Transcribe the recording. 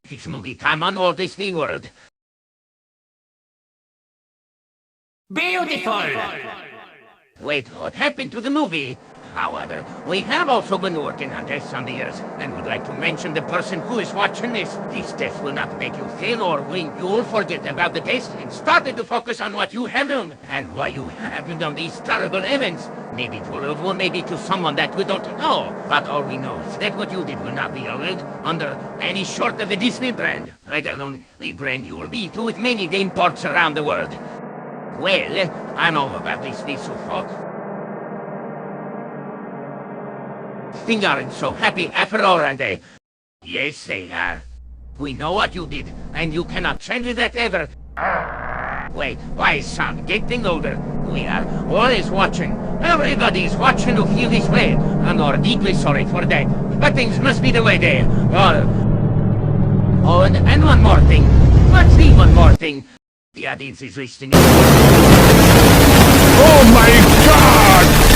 This movie come on Walt Disney World. Beautiful! Wait, what happened to the movie? However, we have also been working on this on the years, and would like to mention the person who is watching this. This test will not make you fail or win. You will forget about the test and started to focus on what you have done and why you have done these terrible events. Maybe to a loved one, maybe to someone that we don't know. But all we know is that what you did will not be allowed under any short of a Disney brand. Right, the only brand you will be to with many theme parks around the world. Well, I know about this so far. Things aren't so happy after all, are they? Yes, they are. We know what you did, and you cannot change that ever. Wait, why, son, getting older. We are always watching. Everybody's watching to feel this way, and are deeply sorry for that. But things must be the way they are. Oh, and one more thing. What's the one more thing? The audience is listening. Oh my God!